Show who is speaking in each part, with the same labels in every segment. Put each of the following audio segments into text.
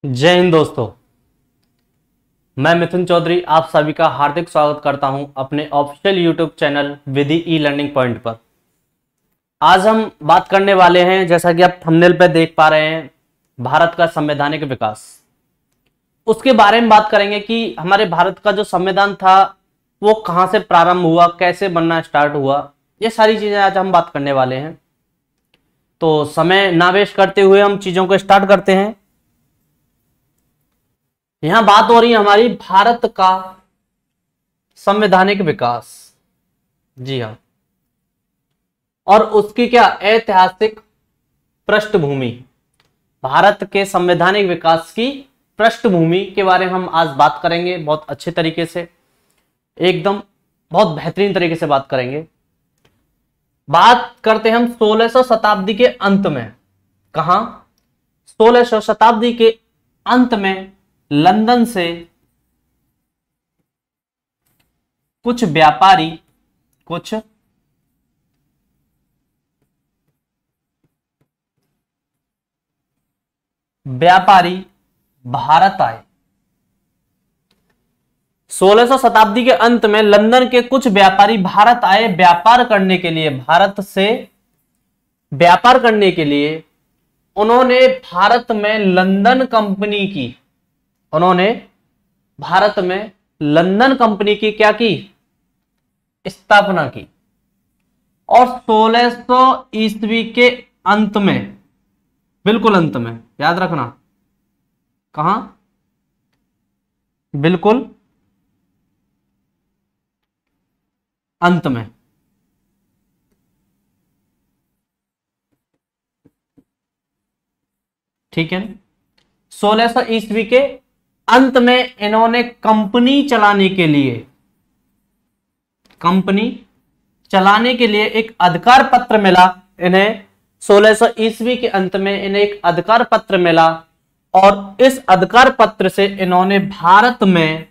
Speaker 1: जय हिंद दोस्तों। मैं मिथुन चौधरी आप सभी का हार्दिक स्वागत करता हूं अपने ऑफिशियल यूट्यूब चैनल विधि ई लर्निंग पॉइंट पर। आज हम बात करने वाले हैं, जैसा कि आप थंबनेल पर देख पा रहे हैं, भारत का संवैधानिक विकास। उसके बारे में बात करेंगे कि हमारे भारत का जो संविधान था वो कहां से प्रारंभ हुआ, कैसे बनना स्टार्ट हुआ, ये सारी चीजें आज हम बात करने वाले हैं। तो समय ना वेस्ट करते हुए हम चीजों को स्टार्ट करते हैं। यहां बात हो रही है हमारी भारत का संवैधानिक विकास। जी हां, और उसकी क्या ऐतिहासिक पृष्ठभूमि, भारत के संवैधानिक विकास की पृष्ठभूमि के बारे में हम आज बात करेंगे। बहुत अच्छे तरीके से, एकदम बहुत बेहतरीन तरीके से बात करेंगे। बात करते हैं हम 1600 शताब्दी के अंत में। कहां? 1600 शताब्दी के अंत में लंदन से कुछ व्यापारी भारत आए। 1600 शताब्दी के अंत में लंदन के कुछ व्यापारी भारत आए व्यापार करने के लिए। भारत से व्यापार करने के लिए उन्होंने भारत में लंदन कंपनी की, उन्होंने भारत में लंदन कंपनी की क्या की? स्थापना की। और 1600 ईस्वी के अंत में, बिल्कुल अंत में, याद रखना, कहां? बिल्कुल अंत में। ठीक है, 1600 ईस्वी के अंत में इन्होंने कंपनी चलाने के लिए एक अधिकार पत्र मिला इन्हें। 1600 ईस्वी के अंत में इन्हें एक अधिकार पत्र मिला और इस अधिकार पत्र से इन्होंने भारत में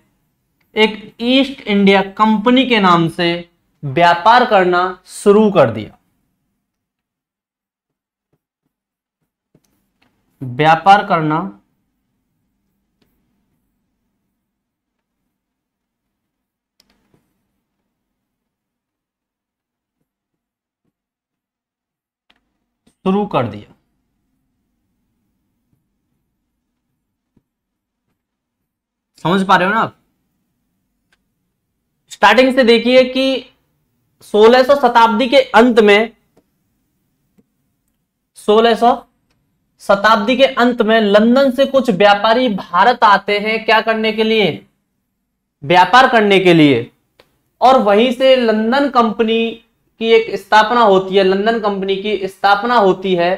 Speaker 1: एक ईस्ट इंडिया कंपनी के नाम से व्यापार करना शुरू कर दिया। व्यापार करना शुरू कर दिया। समझ पा रहे हो ना आप? स्टार्टिंग से देखिए कि 1600 शताब्दी के अंत में, 1600 शताब्दी के अंत में लंदन से कुछ व्यापारी भारत आते हैं। क्या करने के लिए? व्यापार करने के लिए। और वहीं से लंदन कंपनी की एक स्थापना होती है। लंदन कंपनी की स्थापना होती है।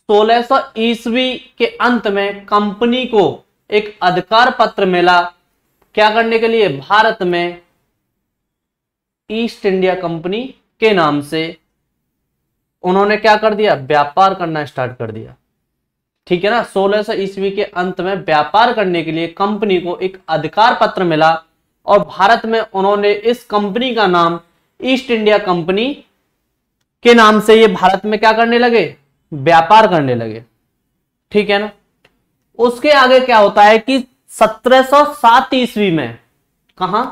Speaker 1: 1600 ईस्वी के अंत में कंपनी को एक अधिकार पत्र मिला। क्या करने के लिए? भारत में ईस्ट इंडिया कंपनी के नाम से उन्होंने क्या कर दिया? व्यापार करना स्टार्ट कर दिया। ठीक है ना? 1600 ईस्वी के अंत में व्यापार करने के लिए कंपनी को एक अधिकार पत्र मिला और भारत में उन्होंने इस कंपनी का नाम ईस्ट इंडिया कंपनी के नाम से ये भारत में क्या करने लगे? व्यापार करने लगे। ठीक है ना? उसके आगे क्या होता है कि 1707 ईस्वी में, कहां?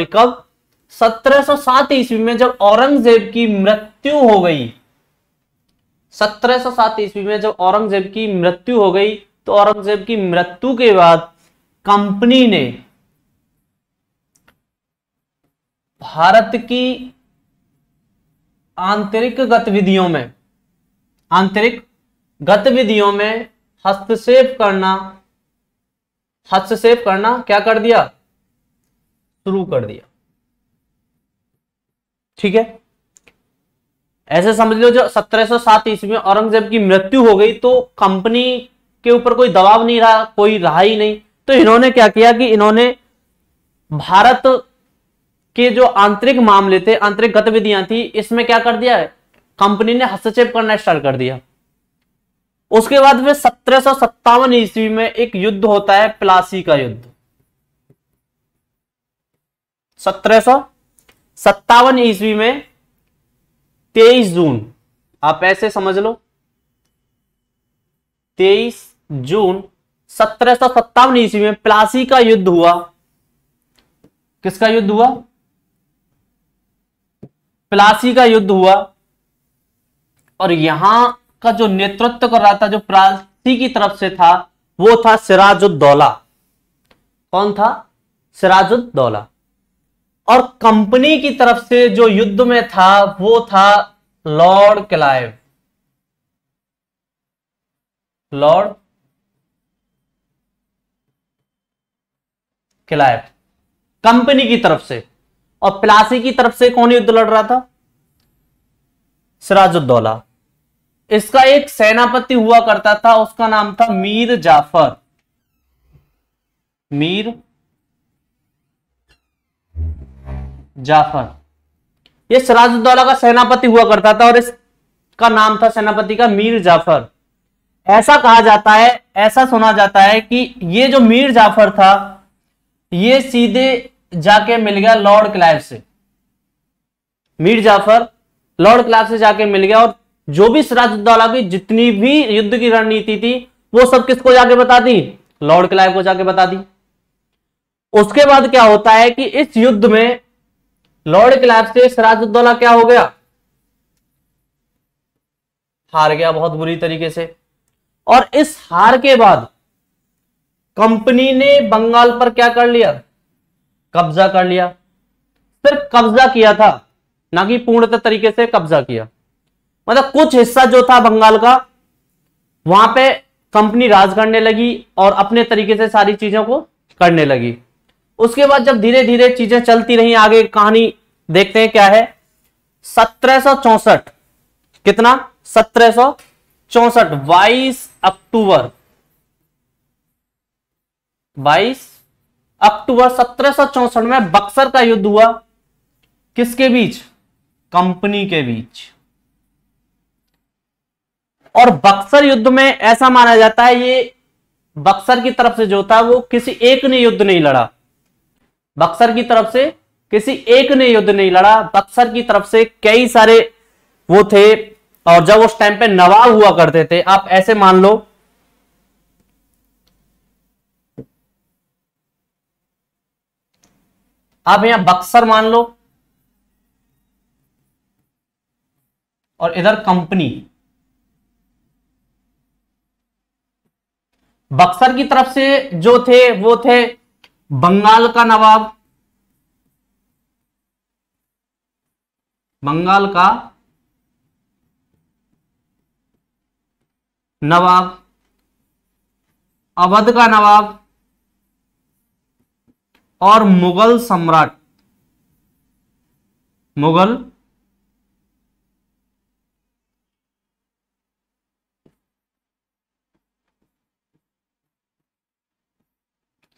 Speaker 1: कब? 1707 ईस्वी में जब औरंगजेब की मृत्यु हो गई। 1707 ईस्वी में जब औरंगजेब की मृत्यु हो गई, तो औरंगजेब की मृत्यु के बाद कंपनी ने भारत की आंतरिक गतिविधियों में हस्तक्षेप करना क्या कर दिया? शुरू कर दिया। ठीक है, ऐसे समझ लो, जो 1707 ईस्वी में औरंगजेब की मृत्यु हो गई तो कंपनी के ऊपर कोई दबाव नहीं रहा, कोई रहा ही नहीं। तो इन्होंने क्या किया कि इन्होंने भारत के जो आंतरिक मामले थे, आंतरिक गतिविधियां थी, इसमें क्या कर दिया है? कंपनी ने हस्तक्षेप करना स्टार्ट कर दिया। उसके बाद फिर 1757 ईस्वी में एक युद्ध होता है, प्लासी का युद्ध। 1757 ईस्वी में 23 जून, आप ऐसे समझ लो, 23 जून 1757 ईस्वी में प्लासी का युद्ध हुआ। किसका युद्ध हुआ? प्लासी का युद्ध हुआ। और यहां का जो नेतृत्व कर रहा था, जो प्लासी की तरफ से था, वो था सिराजुद्दौला। कौन था? सिराजुद्दौला। और कंपनी की तरफ से जो युद्ध में था वो था Lord Clive. Lord Clive company की तरफ से। और प्लासी की तरफ से कौन युद्ध लड़ रहा था? सिराजुद्दौला। इसका एक सेनापति हुआ करता था, उसका नाम था मीर जाफर। मीर जाफर ये सिराजुद्दौला का सेनापति हुआ करता था और इसका नाम था सेनापति का मीर जाफर। ऐसा कहा जाता है, ऐसा सुना जाता है कि ये जो मीर जाफर था ये सीधे जाके मिल गया लॉर्ड क्लाइव से। मीर जाफर लॉर्ड क्लाइव से जाके मिल गया और जो भी सिराजुद्दौला की जितनी भी युद्ध की रणनीति थी वो सब किसको जाके बता दी? लॉर्ड क्लाइव को जाके बता दी। उसके बाद क्या होता है कि इस युद्ध में लॉर्ड क्लाइव से सिराजुद्दौला क्या हो गया? हार गया बहुत बुरी तरीके से। और इस हार के बाद कंपनी ने बंगाल पर क्या कर लिया? कब्जा कर लिया। सिर्फ कब्जा किया था, ना कि पूर्णतः तरीके से कब्जा किया। मतलब कुछ हिस्सा जो था बंगाल का, वहां पे कंपनी राज करने लगी और अपने तरीके से सारी चीजों को करने लगी। उसके बाद जब धीरे धीरे चीजें चलती रही, आगे कहानी देखते हैं क्या है। 1764 कितना? 1764 22 अक्टूबर 1764 में बक्सर का युद्ध हुआ। किसके बीच? कंपनी के बीच। और बक्सर युद्ध में ऐसा माना जाता है ये बक्सर की तरफ से जो था वो किसी एक ने युद्ध नहीं लड़ा। बक्सर की तरफ से किसी एक ने युद्ध नहीं लड़ा, बक्सर की तरफ से कई सारे वो थे। और जब उस टाइम पे नवाब हुआ करते थे, आप ऐसे मान लो आप यहां बक्सर मान लो और इधर कंपनी। बक्सर की तरफ से जो थे वो थे बंगाल का नवाब, बंगाल का नवाब, अवध का नवाब और मुगल सम्राट। मुगल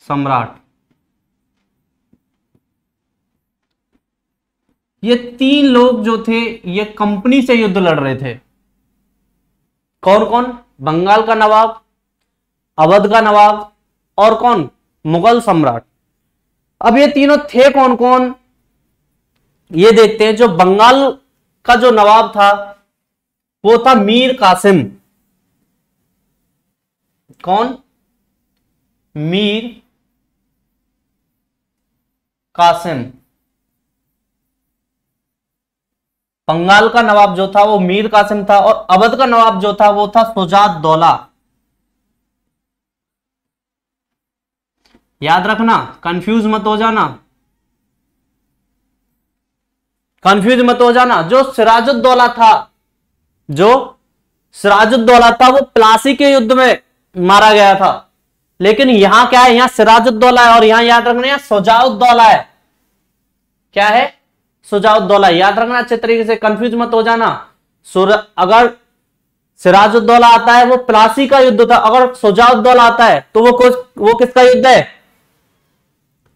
Speaker 1: सम्राट। ये तीन लोग जो थे ये कंपनी से युद्ध लड़ रहे थे। कौन कौन? बंगाल का नवाब, अवध का नवाब और कौन? मुगल सम्राट। अब ये तीनों थे कौन कौन, ये देखते हैं। जो बंगाल का जो नवाब था वो था मीर कासिम। कौन? मीर कासिम। बंगाल का नवाब जो था वो मीर कासिम था और अवध का नवाब जो था वो था शुजात दौला। याद रखना, कंफ्यूज मत हो जाना, कंफ्यूज मत हो जाना। जो सिराजुद्दौला था, जो सिराजुद्दौला था वो प्लासी के युद्ध में मारा गया था। लेकिन यहां क्या है? यहां सिराजुद्दौला है और यहां याद रखना यहां शुजाउद्दौला है। क्या है? शुजाउद्दौला। याद रखना अच्छे तरीके से, कंफ्यूज मत हो जाना। अगर सिराजुद्दौला आता है वो प्लासी का युद्ध था, अगर शुजाउद्दौला आता है तो वो किसका युद्ध है?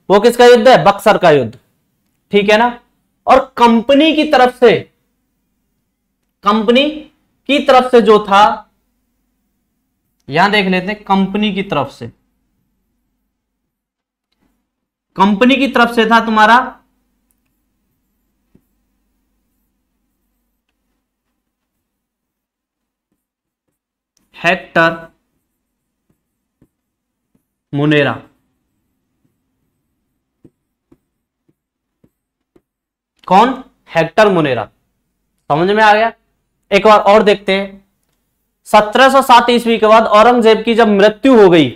Speaker 1: वो किसका युद्ध है? बक्सर का युद्ध। ठीक है ना। और कंपनी की तरफ से, कंपनी की तरफ से जो था, यहां देख लेते हैं। कंपनी की तरफ से, कंपनी की तरफ से था तुम्हारा हेक्टर मुनेरा। कौन? हेक्टर मुनेरा। समझ में आ गया? एक बार और देखते हैं। 1707 ईस्वी के बाद औरंगजेब की जब मृत्यु हो गई,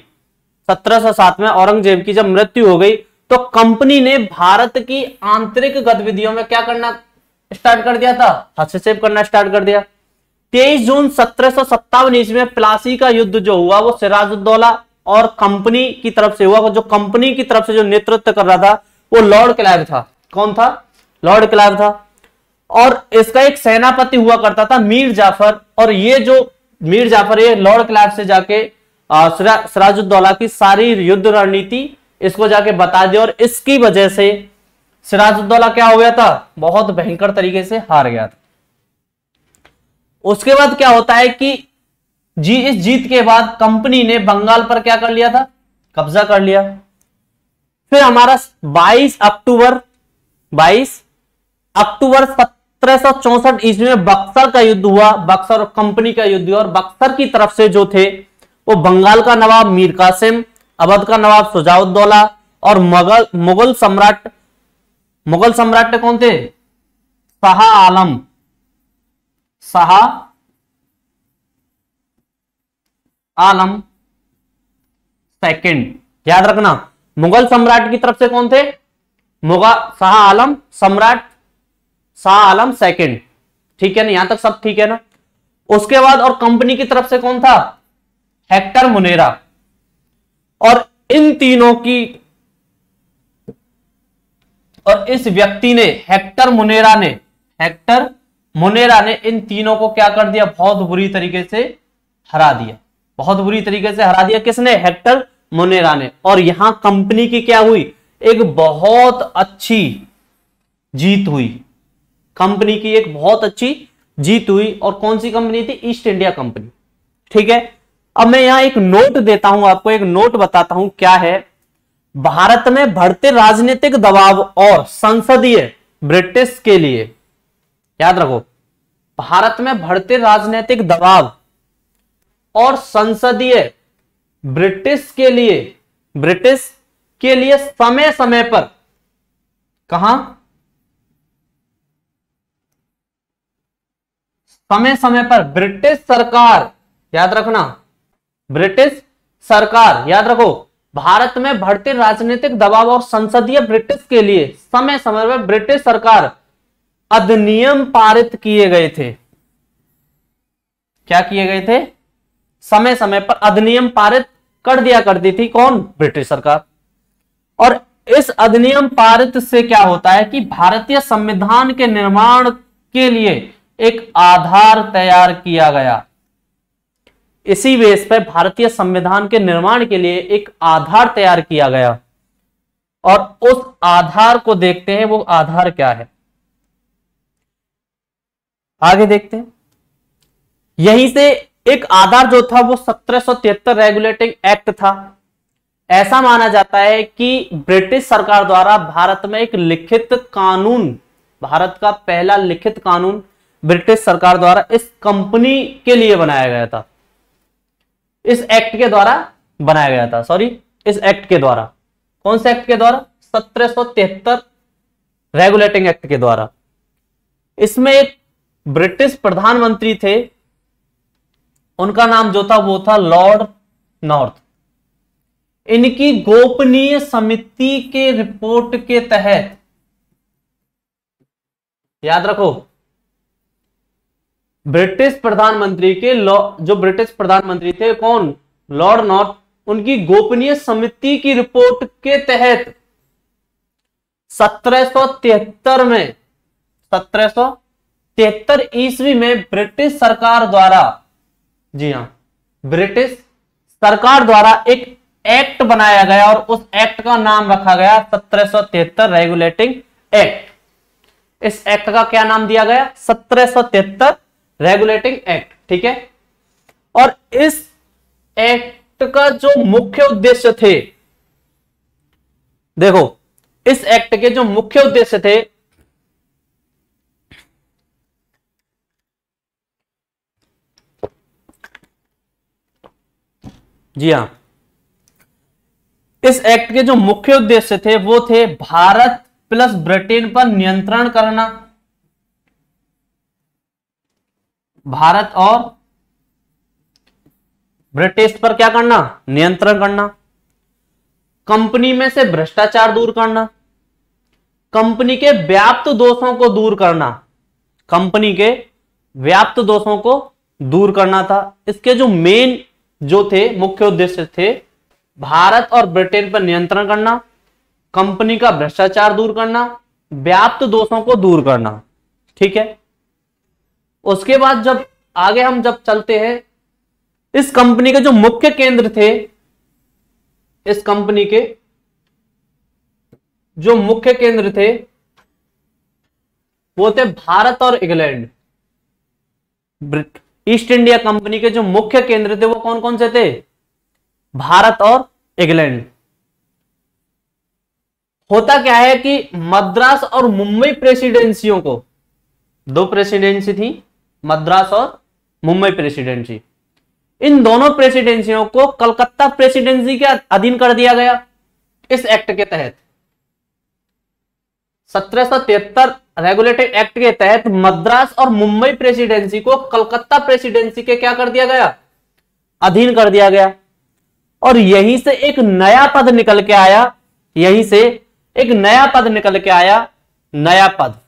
Speaker 1: 1707 में औरंगजेब की जब मृत्यु हो गई, तो कंपनी ने भारत की आंतरिक गतिविधियों में क्या करना स्टार्ट कर दिया था? हस्तक्षेप करना स्टार्ट कर दिया। 23 जून 1757 ईस्वी में प्लासी का युद्ध जो हुआ वो सिराजुद्दौला और कंपनी की तरफ से हुआ। जो कंपनी की तरफ से जो नेतृत्व कर रहा था वो लॉर्ड क्लाइव था। कौन था? लॉर्ड क्लाइव था। और इसका एक सेनापति हुआ करता था मीर जाफर, और ये जो मीर जाफर ये लॉर्ड क्लाइव से जाके सिराजुद्दौला की सारी युद्ध रणनीति इसको जाके बता दिया, और इसकी वजह से सिराजुद्दौला क्या हो गया था? बहुत भयंकर तरीके से हार गया था। उसके बाद क्या होता है कि इस जीत के बाद कंपनी ने बंगाल पर क्या कर लिया था? कब्जा कर लिया। फिर हमारा 22 अक्टूबर 1764 ईस्वी में बक्सर का युद्ध हुआ। बक्सर और कंपनी का युद्ध हुआ, और बक्सर की तरफ से जो थे वो बंगाल का नवाब मीर कासिम, अवध का नवाब शुजाउद्दौला और मुगल सम्राट कौन थे? शाह आलम सेकंड। याद रखना, मुगल सम्राट की तरफ से कौन थे? शाह आलम सेकंड। ठीक है ना? यहां तक सब ठीक है ना? उसके बाद और कंपनी की तरफ से कौन था? हेक्टर मुनेरा। और इन तीनों की, और इस व्यक्ति ने हेक्टर मुनेरा ने इन तीनों को क्या कर दिया? बहुत बुरी तरीके से हरा दिया। बहुत बुरी तरीके से हरा दिया। किसने? हेक्टर मुनेरा ने। और यहां कंपनी की क्या हुई? एक बहुत अच्छी जीत हुई। कंपनी की एक बहुत अच्छी जीत हुई। और कौन सी कंपनी थी? East India company. ठीक है। अब मैं यहां एक नोट देता हूं आपको, एक नोट बताता हूं क्या है। भारत में बढ़ते राजनीतिक दबाव और संसदीय ब्रिटिश के लिए, याद रखो, भारत में बढ़ते राजनीतिक दबाव और संसदीय ब्रिटिश के लिए समय समय पर, कहां? समय समय पर ब्रिटिश सरकार, याद रखना, ब्रिटिश सरकार, याद रखो, भारत में बढ़ते राजनीतिक दबाव और संसदीय ब्रिटिश के लिए समय समय पर ब्रिटिश सरकार अधिनियम पारित किए गए थे। क्या किए गए थे? समय समय पर अधिनियम पारित कर दिया करती थी। कौन? ब्रिटिश सरकार। और इस अधिनियम पारित से क्या होता है कि भारतीय संविधान के निर्माण के लिए एक आधार तैयार किया गया। इसी बेस पर भारतीय संविधान के निर्माण के लिए एक आधार तैयार किया गया। और उस आधार को देखते हैं, वो आधार क्या है, आगे देखते हैं। यहीं से एक आधार जो था वो 1773 रेगुलेटिंग एक्ट था। ऐसा माना जाता है कि ब्रिटिश सरकार द्वारा भारत में एक लिखित कानून, भारत का पहला लिखित कानून ब्रिटिश सरकार द्वारा इस कंपनी के लिए बनाया गया था। इस एक्ट के द्वारा बनाया गया था, इस एक्ट के द्वारा। कौन से एक्ट के द्वारा? 1773 रेगुलेटिंग एक्ट के द्वारा। इसमें एक ब्रिटिश प्रधानमंत्री थे, उनका नाम जो था वो था लॉर्ड नॉर्थ। इनकी गोपनीय समिति के रिपोर्ट के तहत, याद रखो, ब्रिटिश प्रधानमंत्री के जो ब्रिटिश प्रधानमंत्री थे कौन? Lord north. उनकी गोपनीय समिति की रिपोर्ट के तहत 1773 में, 1773 ईस्वी में ब्रिटिश सरकार द्वारा, जी हां, ब्रिटिश सरकार द्वारा एक एक्ट बनाया गया, और उस एक्ट का नाम रखा गया 1773 रेगुलेटिंग एक्ट। इस एक्ट का क्या नाम दिया गया? 1773 रेगुलेटिंग एक्ट। ठीक है। और इस एक्ट का जो मुख्य उद्देश्य थे, देखो, इस एक्ट के जो मुख्य उद्देश्य थे, जी हां, इस एक्ट के जो मुख्य उद्देश्य थे वो थे भारत प्लस ब्रिटेन पर नियंत्रण करना, भारत और ब्रिटिश पर क्या करना, नियंत्रण करना, कंपनी में से भ्रष्टाचार दूर करना, कंपनी के व्याप्त दोषों को दूर करना, कंपनी के व्याप्त दोषों को दूर करना था। इसके जो मेन जो थे मुख्य उद्देश्य थे, भारत और ब्रिटेन पर नियंत्रण करना, कंपनी का भ्रष्टाचार दूर करना, व्याप्त दोषों को दूर करना। ठीक है, उसके बाद जब आगे हम जब चलते हैं, इस कंपनी के जो मुख्य केंद्र थे, इस कंपनी के जो मुख्य केंद्र थे वो थे भारत और इंग्लैंड। ईस्ट इंडिया कंपनी के जो मुख्य केंद्र थे वो कौन कौन से थे, भारत और इंग्लैंड। होता क्या है कि मद्रास और मुंबई प्रेसिडेंसियों को, दो प्रेसिडेंसी थी, मद्रास और मुंबई प्रेसिडेंसी, इन दोनों प्रेसिडेंसियों को कलकत्ता प्रेसिडेंसी के अधीन कर दिया गया। इस एक्ट के तहत 1773 रेगुलेटिव एक्ट के तहत मद्रास और मुंबई प्रेसिडेंसी को कलकत्ता प्रेसिडेंसी के क्या कर दिया गया, अधीन कर दिया गया। और यहीं से एक नया पद निकल के आया, यहीं से एक नया पद निकल के आया, नया पद,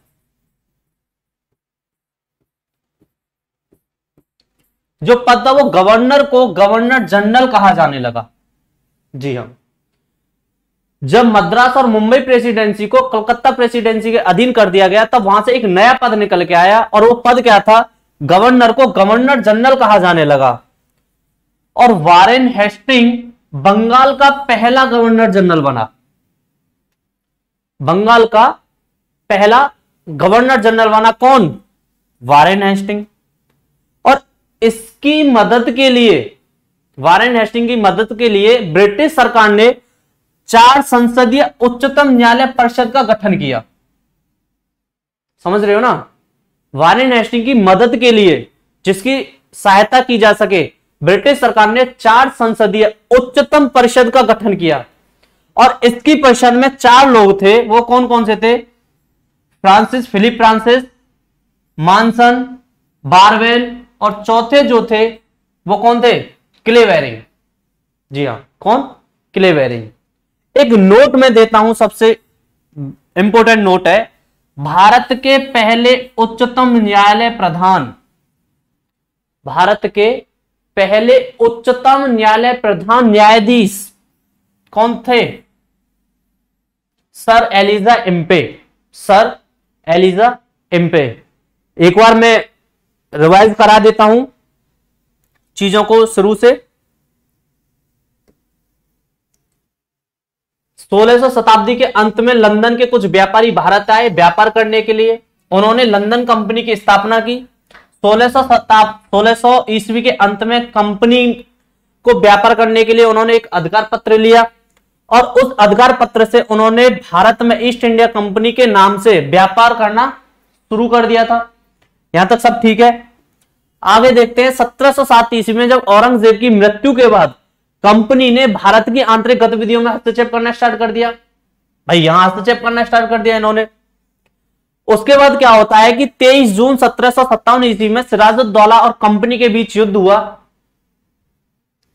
Speaker 1: जो पद था वो गवर्नर को गवर्नर जनरल कहा जाने लगा। जी हां, जब मद्रास और मुंबई प्रेसिडेंसी को कलकत्ता प्रेसिडेंसी के अधीन कर दिया गया तब वहां से एक नया पद निकल के आया, और वो पद क्या था, गवर्नर को गवर्नर जनरल कहा जाने लगा। और वारेन हेस्टिंग बंगाल का पहला गवर्नर जनरल बना, बंगाल का पहला गवर्नर जनरल बना। कौन, वारेन हेस्टिंग। और इसकी मदद के लिए, वारेन हेस्टिंग की मदद के लिए ब्रिटिश सरकार ने 4 संसदीय उच्चतम न्यायालय परिषद का गठन किया। समझ रहे हो ना, वारेन हेस्टिंग की मदद के लिए, जिसकी सहायता की जा सके, ब्रिटिश सरकार ने 4 संसदीय उच्चतम परिषद का गठन किया। और इसकी परिषद में 4 लोग थे, वो कौन कौन से थे, फ्रांसिस, फिलिप फ्रांसिस, मानसन, बारवेल, और चौथे जो थे वो कौन थे, क्लेवेरिंग। जी हां, कौन, क्लेवेरिंग। एक नोट में देता हूं, सबसे इंपॉर्टेंट नोट है, भारत के पहले उच्चतम न्यायालय प्रधान, भारत के पहले उच्चतम न्यायालय प्रधान न्यायाधीश कौन थे, sir Elijah Impey, sir Elijah Impey. एक बार मैं रिवाइज करा देता हूं चीजों को शुरू से। 1600 शताब्दी के अंत में लंदन के कुछ व्यापारी भारत आए व्यापार करने के लिए। उन्होंने लंदन कंपनी की स्थापना की। 1600 ईस्वी के अंत में कंपनी को व्यापार करने के लिए उन्होंने एक अधिकार पत्र लिया, और उस अधिकार पत्र से उन्होंने भारत में ईस्ट इंडिया कंपनी के नाम से व्यापार करना शुरू कर दिया था। यहां तक सब ठीक है। आगे देखते हैं, 1707 ईस्वी में जब औरंगजेब की मृत्यु के बाद कंपनी ने भारत की आंतरिक गतिविधियों में हस्तक्षेप करना स्टार्ट कर दिया। भाई यहां हस्तक्षेप करना स्टार्ट कर दिया इन्होंने। उसके बाद क्या होता है कि 23 जून 1757 ईस्वी में सिराजुद्दौला और कंपनी के बीच युद्ध हुआ।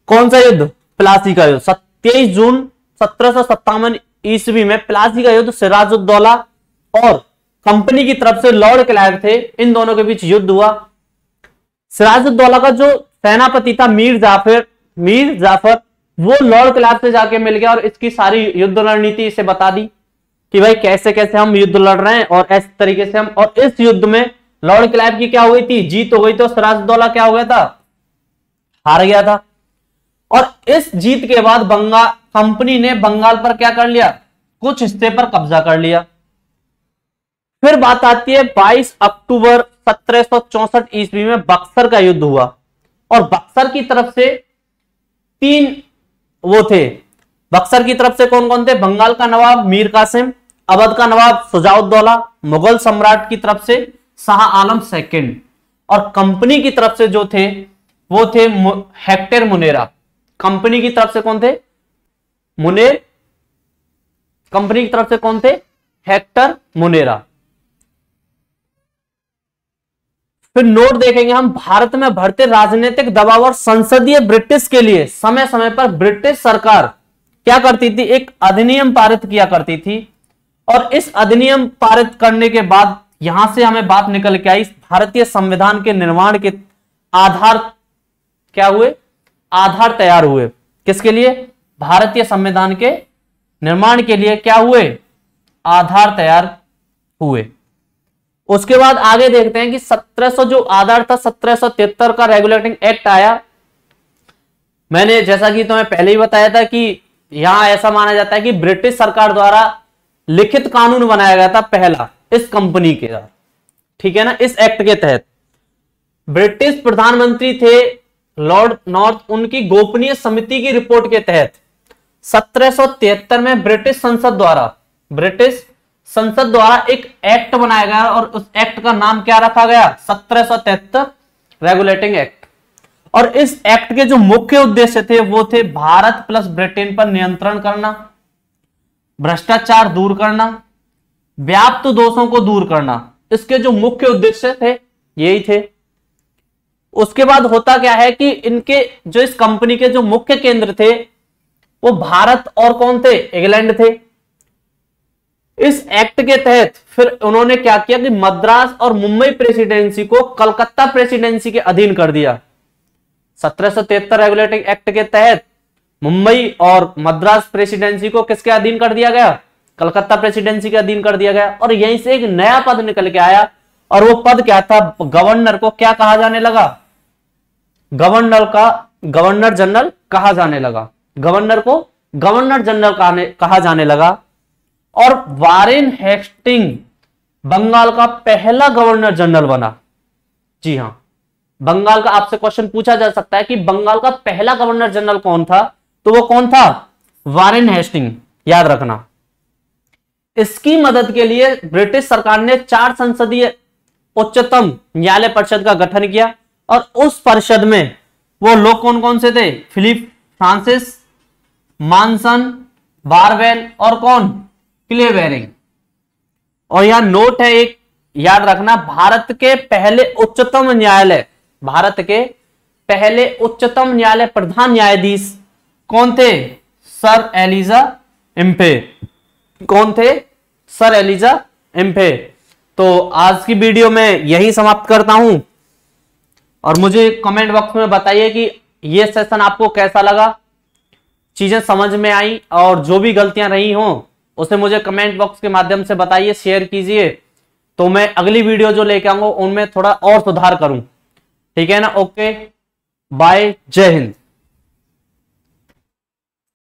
Speaker 1: कौन सा युद्ध, प्लासी का युद्ध। 23 जून 1757 ईस्वी में प्लासी का युद्ध, सिराजुद्दौला और कंपनी की तरफ से लॉर्ड क्लाइव थे, इन दोनों के बीच युद्ध हुआ। सिराजुद्दौला का जो सेनापति था मीर जाफर, वो लॉर्ड क्लाइव से जाके मिल गया और इसकी सारी युद्ध रणनीति इसे बता दी कि भाई कैसे कैसे हम युद्ध लड़ रहे हैं और इस तरीके से हम। और इस युद्ध में लॉर्ड क्लाइव की क्या हो गई थी, जीत हो गई थी, और सिराजुद्दौला क्या हो गया था, हार गया था। और इस जीत के बाद कंपनी ने बंगाल पर क्या कर लिया, कुछ हिस्से पर कब्जा कर लिया। फिर बात आती है 22 अक्टूबर 1764 ईस्वी में बक्सर का युद्ध हुआ, और बक्सर की तरफ से 3 वो थे। बक्सर की तरफ से कौन कौन थे, बंगाल का नवाब मीर कासिम, अवध का नवाब शुजाउद्दौला, मुगल सम्राट की तरफ से शाह आलम सेकंड, और कंपनी की तरफ से जो थे वो थे हेक्टर मुनेरा। कंपनी की तरफ से कौन थे, मुनेर कंपनी की तरफ से कौन थे? Hector Monera. फिर नोट देखेंगे हम, भारत में बढ़ते राजनीतिक दबाव और संसदीय ब्रिटिश के लिए समय समय पर ब्रिटिश सरकार क्या करती थी? एक अधिनियम पारित किया करती थी। और इस अधिनियम पारित करने के बाद यहां से हमें बात निकल के आई, भारतीय संविधान के निर्माण के आधार क्या हुए? आधार तैयार हुए। किसके लिए? भारतीय संविधान के निर्माण के लिए क्या हुए? आधार तैयार हुए। उसके बाद आगे देखते हैं कि 1700 जो आधार था, 1773 का रेगुलेटिंग एक्ट आया। मैंने जैसा कि तुम्हें पहले ही बताया था कि यहां ऐसा माना जाता है कि ब्रिटिश सरकार द्वारा लिखित कानून बनाया गया था पहला इस कंपनी के द्वारा, ठीक है ना। इस एक्ट के तहत ब्रिटिश प्रधानमंत्री थे लॉर्ड नॉर्थ, उनकी गोपनीय समिति की रिपोर्ट के तहत 1773 में ब्रिटिश संसद द्वारा एक एक्ट बनाया गया और उस एक्ट का नाम क्या रखा गया? 1773 रेगुलेटिंग एक्ट। और इस एक्ट के जो मुख्य उद्देश्य थे वो थे भारत प्लस ब्रिटेन पर नियंत्रण करना, भ्रष्टाचार दूर करना, व्याप्त दोषों को दूर करना। इसके जो मुख्य उद्देश्य थे यही थे। उसके बाद होता क्या है कि इनके जो इस कंपनी के जो मुख्य केंद्र थे वो भारत और कौन थे? इंग्लैंड थे। इस एक्ट के तहत फिर उन्होंने क्या किया कि मद्रास और मुंबई प्रेसिडेंसी को कलकत्ता प्रेसिडेंसी के अधीन कर दिया। 1773 रेगुलेटिंग एक्ट के तहत मुंबई और मद्रास प्रेसिडेंसी को किसके अधीन कर दिया गया? कलकत्ता प्रेसिडेंसी के अधीन कर दिया गया। और यहीं से एक नया पद निकल के आया और वो पद क्या था? गवर्नर को क्या कहा जाने लगा? गवर्नर जनरल कहा जाने लगा। गवर्नर को गवर्नर जनरल कहा जाने लगा। और वारेन हेस्टिंग बंगाल का पहला गवर्नर जनरल बना। जी हां, बंगाल का आपसे क्वेश्चन पूछा जा सकता है कि बंगाल का पहला गवर्नर जनरल कौन था? तो वो कौन था? वारेन हेस्टिंग, याद रखना। इसकी मदद के लिए ब्रिटिश सरकार ने 4 संसदीय उच्चतम न्यायालय परिषद का गठन किया और उस परिषद में वो लोग कौन कौन से थे? फिलिप फ्रांसिस, मानसन, बारवेल और कौन? क्लेवेरिंग। और यहां नोट है एक, याद रखना, भारत के पहले उच्चतम न्यायालय प्रधान न्यायाधीश कौन थे? Sir Elijah Impey. कौन थे? Sir Elijah Impey. तो आज की वीडियो में यही समाप्त करता हूं और मुझे कमेंट बॉक्स में बताइए कि यह सेशन आपको कैसा लगा, चीजें समझ में आई, और जो भी गलतियां रही हों उसे मुझे कमेंट बॉक्स के माध्यम से बताइए, शेयर कीजिए, तो मैं अगली वीडियो जो लेके आऊंगा उनमें थोड़ा और सुधार करूं। ठीक है ना? ओके, बाय, जय हिंद।